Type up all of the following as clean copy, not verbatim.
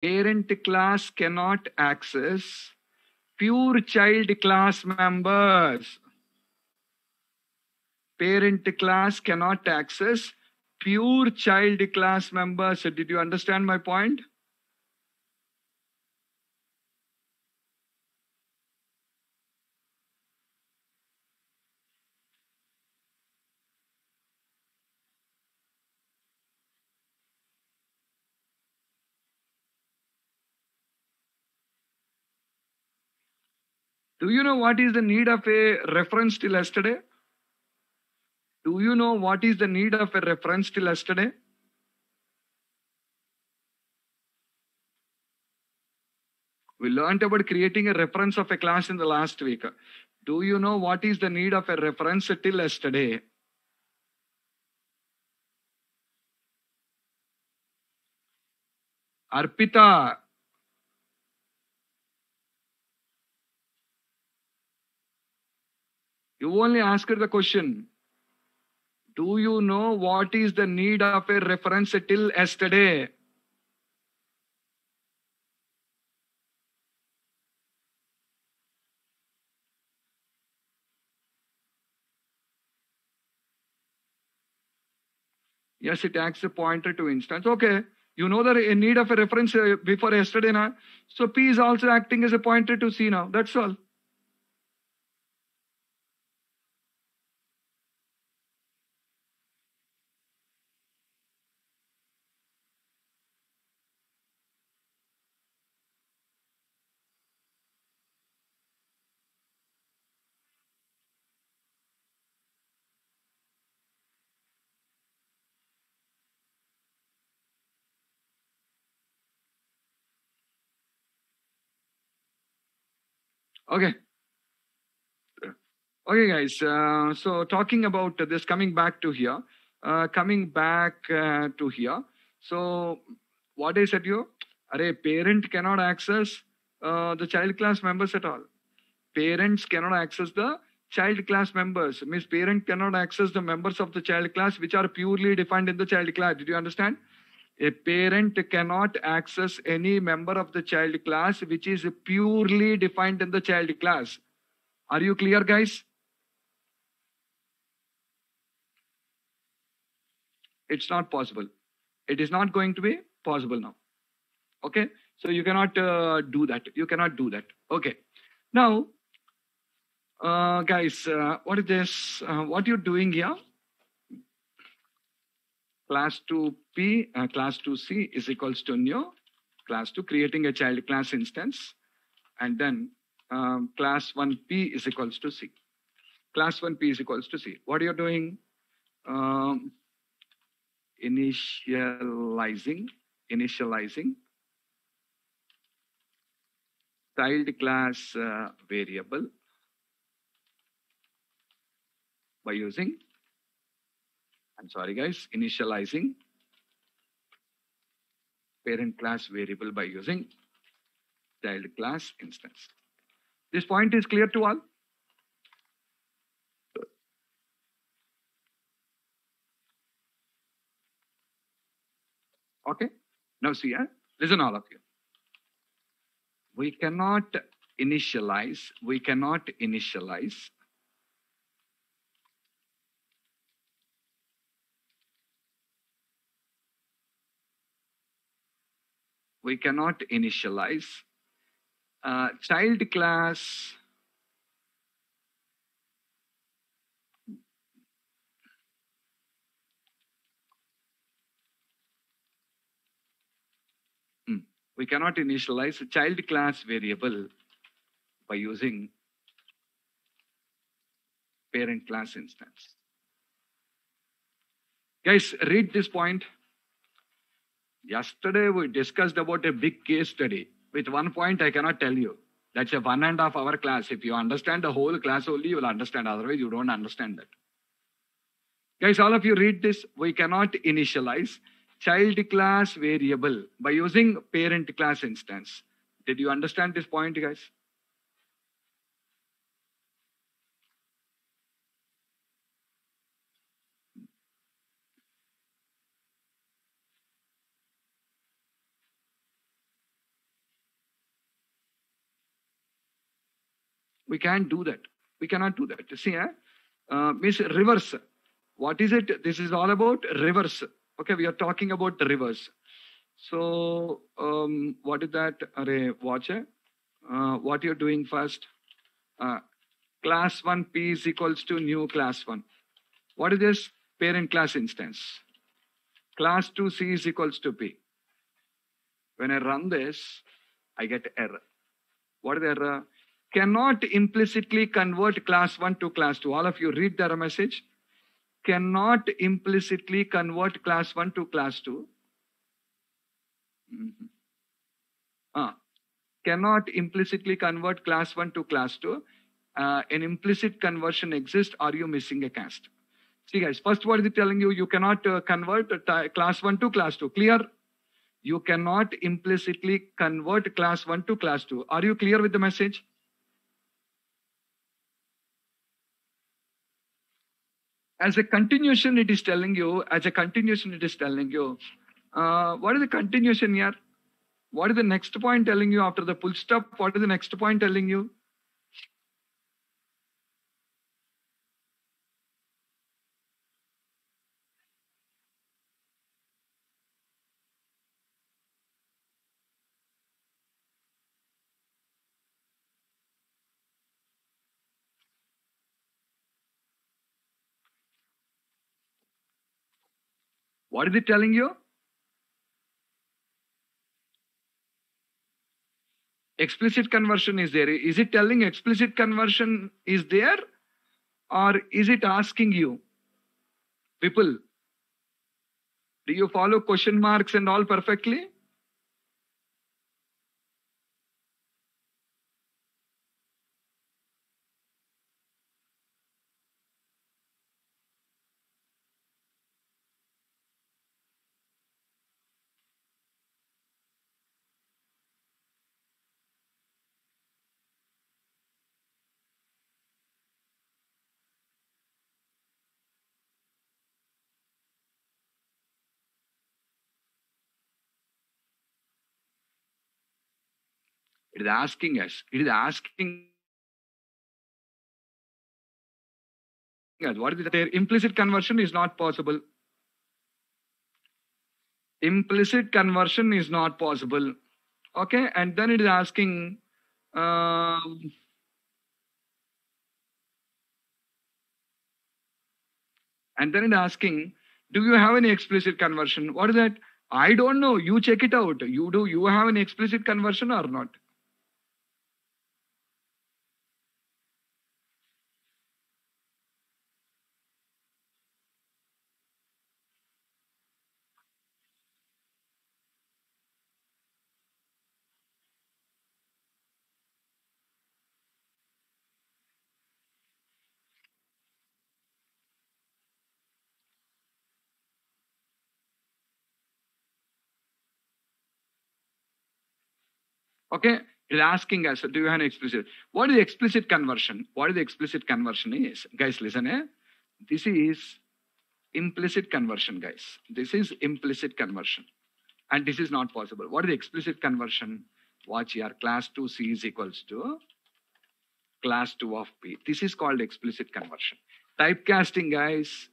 Parent class cannot access pure child class members. Parent class cannot access pure child class members. Did you understand my point? Do you know what is the need of a reference till yesterday? Do you know what is the need of a reference till yesterday? We learned about creating a reference of a class in the last week. Do you know what is the need of a reference till yesterday? Arpita, you only asked the question. Do you know what is the need of a reference till yesterday? Yes, it acts a pointer to instance. Okay, you know the need of a reference before yesterday now. So P is also acting as a pointer to C now. That's all. Okay. Okay, guys. So talking about this, coming back to here, So what I said you, a parent cannot access the child class members at all. Parents cannot access the child class members. Means parent cannot access the members of the child class which are purely defined in the child class. Did you understand? A parent cannot access any member of the child class which is purely defined in the child class. Are you clear, guys? It's not possible. It is not going to be possible now. Okay, so you cannot do that. You cannot do that. Okay, now guys, what is this? What you're doing here? Class 2p, class 2c is equals to new class 2, creating a child class instance, and then class 1p is equals to c. Class 1p is equals to c. What you're doing? Initializing child class variable by using, I'm sorry guys, initializing parent class variable by using child class instance. This point is clear to all? Okay, now see, listen all of you. We cannot initialize child class we cannot initialize a child class variable by using parent class instance. Guys, read this point. Yesterday we discussed about a big case study. With one point I cannot tell you. That's a 1.5 hour class. If you understand the whole class only, you will understand. Otherwise, you don't understand that. Guys, all of you read this. We cannot initialize child class variable by using parent class instance. Did you understand this point, guys? We can't do that. We cannot do that. See, means reverse. What is it? This is all about reverse. Okay, we are talking about the reverse. So, what is that? Array, watch it. What you're doing first? Class 1 P is equals to new class 1. What is this? Parent class instance. Class 2 C is equals to P. When I run this, I get error. What is the error? Cannot implicitly convert class 1 to class 2. All of you read the error message. Cannot implicitly convert class 1 to class 2. Cannot implicitly convert class 1 to class 2. An implicit conversion exists. Are you missing a cast? See guys, first what is it telling you? You cannot convert class 1 to class 2. Clear? You cannot implicitly convert class 1 to class 2. Are you clear with the message? As a continuation, it is telling you, what is the continuation here? What is the next point telling you after the full stop? What is the next point telling you? What is it telling you? Explicit conversion is there. Is it telling explicit conversion is there? Or is it asking you? People, do you follow question marks and all perfectly? It is asking us. It is asking us. What is it there? Implicit conversion is not possible. Implicit conversion is not possible. Okay, and then it is asking, and then it is asking, do you have any explicit conversion? What is that? I don't know. You check it out. You have an explicit conversion or not? Okay, it is asking us, do you have an explicit? What is the explicit conversion? What is the explicit conversion is? Guys, listen, this is implicit conversion, guys. This is implicit conversion. And this is not possible. What is the explicit conversion? Watch here, class 2 C is equals to class 2 of P. This is called explicit conversion. Typecasting, guys.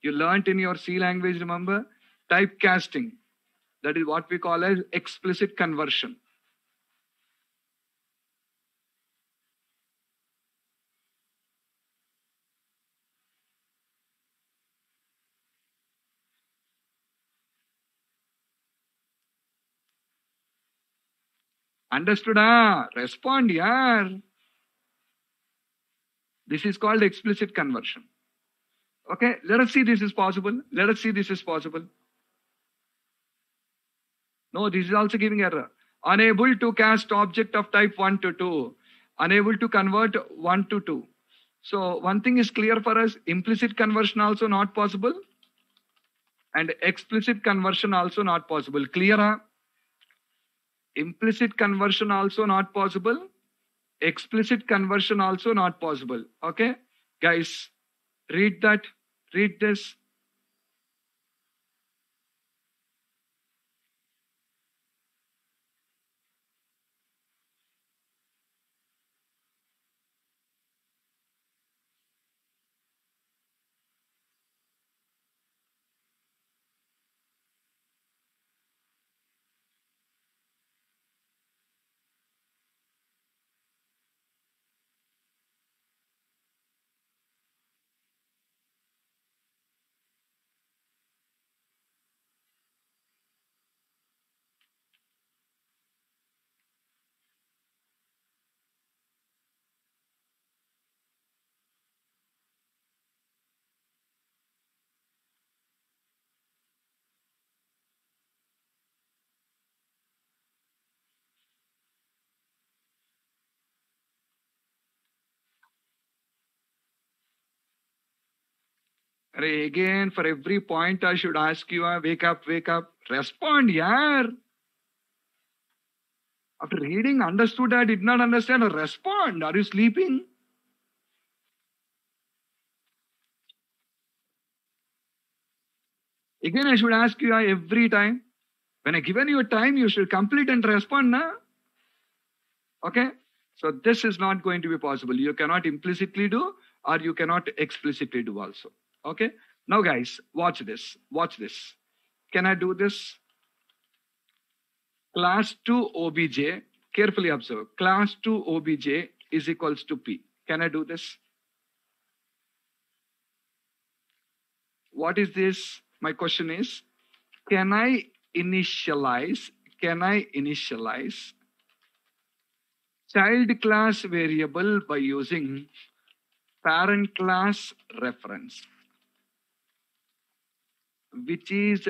You learnt in your C language, remember? Typecasting. That is what we call as explicit conversion. Understood? Respond, yaar. This is called explicit conversion. Okay, let us see this is possible. Let us see this is possible. No, this is also giving error. Unable to cast object of type 1 to 2. Unable to convert 1 to 2. So one thing is clear for us. Implicit conversion also not possible. And explicit conversion also not possible. Clear? Implicit conversion also not possible. Explicit conversion also not possible. Okay, guys, read that. Read this. Again, for every point I should ask you, wake up, respond, yaar. After reading, understood, I did not understand, respond. Are you sleeping? Again, I should ask you every time. When I given you a time, you should complete and respond, na? Okay? So this is not going to be possible. You cannot implicitly do or you cannot explicitly do also. Okay? Now guys, watch this. Watch this. Can I do this? Class 2 OBJ, carefully observe. Class 2 OBJ is equals to P. Can I do this? What is this? My question is, can I initialize child class variable by using parent class reference, which is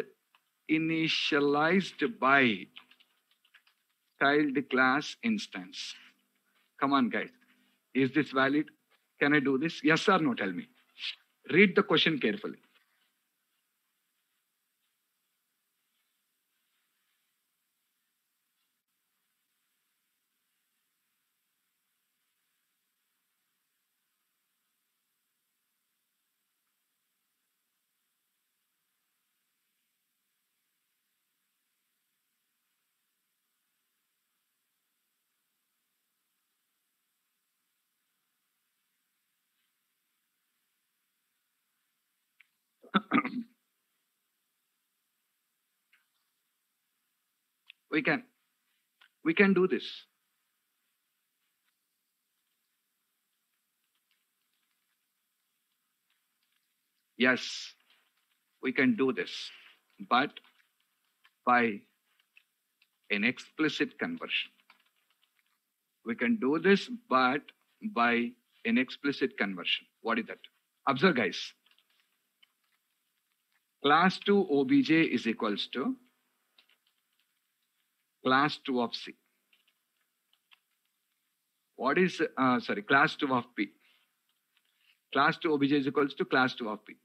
initialized by child class instance? Come on, guys. Is this valid? Can I do this? Yes or no? Tell me. Read the question carefully. we can do this. Yes, we can do this, but by an explicit conversion. We can do this, but by an explicit conversion. What is that? Observe, guys. Class 2 OBJ is equals to class 2 of C. What is, class 2 of P. Class 2 OBJ is equals to class 2 of P.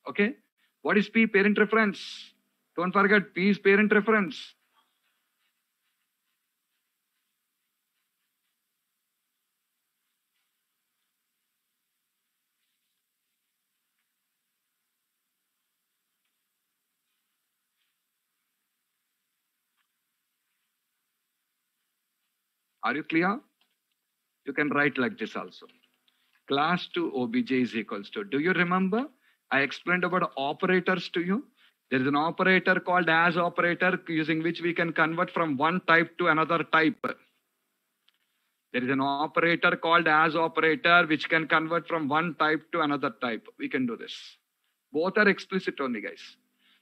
Okay? What is P? Parent reference. Don't forget, P is parent reference. Are you clear? You can write like this also. Class 2 OBJ is equals to, do you remember? I explained about operators to you. There is an operator called as operator using which we can convert from one type to another type. There is an operator called as operator which can convert from one type to another type. We can do this. Both are explicit only, guys.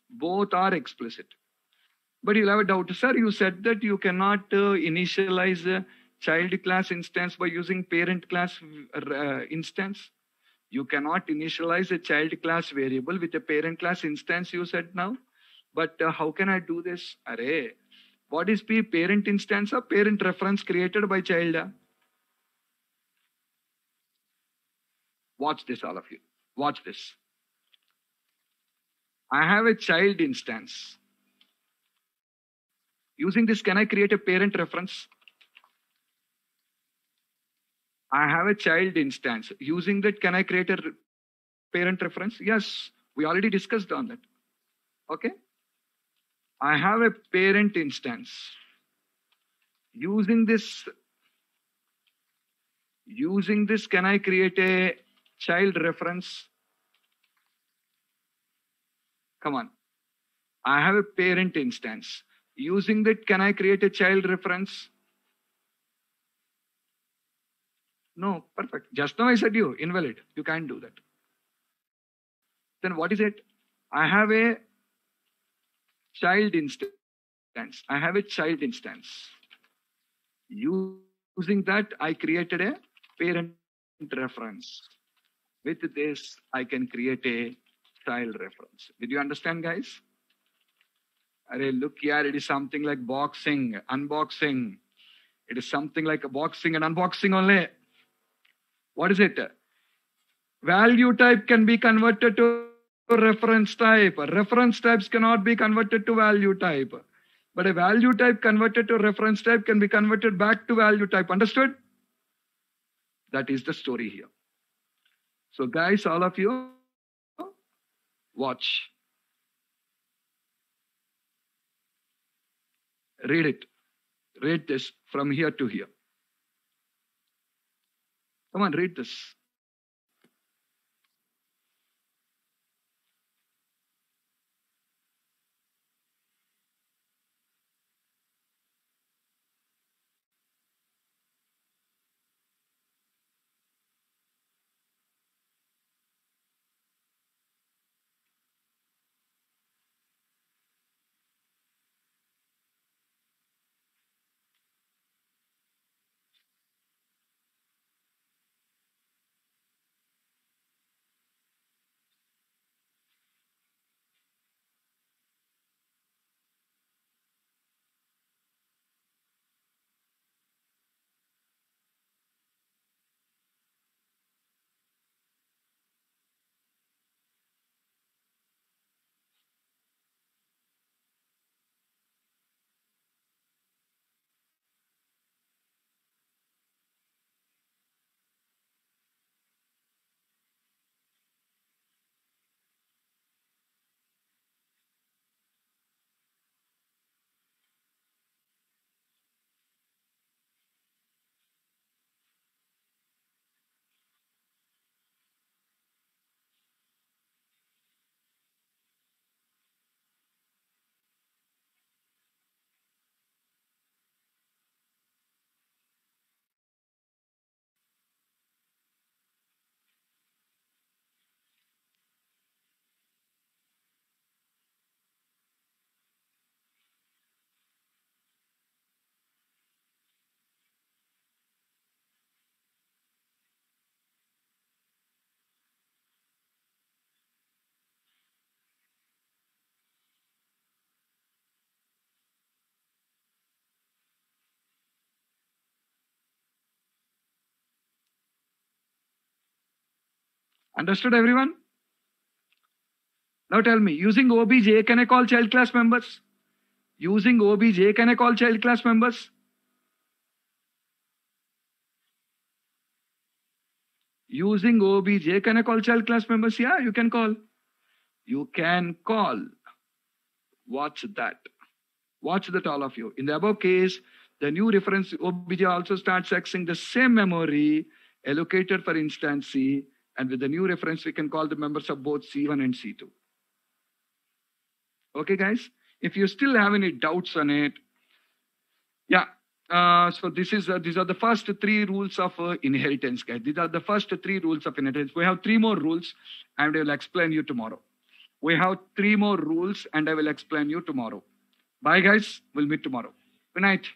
Both are explicit. But you'll have a doubt. Sir, you said that you cannot initialize a child class instance by using parent class instance. You cannot initialize a child class variable with a parent class instance, you said now. But how can I do this? Array, what is P? Parent instance or parent reference created by child? Watch this, all of you. Watch this. I have a child instance. Using this, can I create a parent reference? I have a child instance. Using that, can I create a parent reference? Yes, we already discussed on that. Okay. I have a parent instance. Using this, can I create a child reference? Come on. I have a parent instance. Using that, can I create a child reference? No, perfect. Just now I said you, invalid. You can't do that. Then what is it? I have a child instance. I have a child instance. Using that, I created a parent reference. With this, I can create a child reference. Did you understand, guys? Array, look here, it is something like boxing, unboxing. It is something like a boxing and unboxing only. What is it? Value type can be converted to reference type. Reference types cannot be converted to value type. But a value type converted to reference type can be converted back to value type. Understood? That is the story here. So guys, all of you, watch. Read it. Read this from here to here. Come on, read this. Understood, everyone? Now tell me, using OBJ, can I call child class members? Using OBJ, can I call child class members? Using OBJ, can I call child class members? Yeah, you can call. You can call. Watch that. Watch that, all of you. In the above case, the new reference OBJ also starts accessing the same memory allocated for instance C, and with the new reference, we can call the members of both C1 and C2. Okay, guys? If you still have any doubts on it, yeah. So these are the first three rules of inheritance, guys. These are the first three rules of inheritance. We have three more rules, and I will explain you tomorrow. We have three more rules, and I will explain you tomorrow. Bye, guys. We'll meet tomorrow. Good night.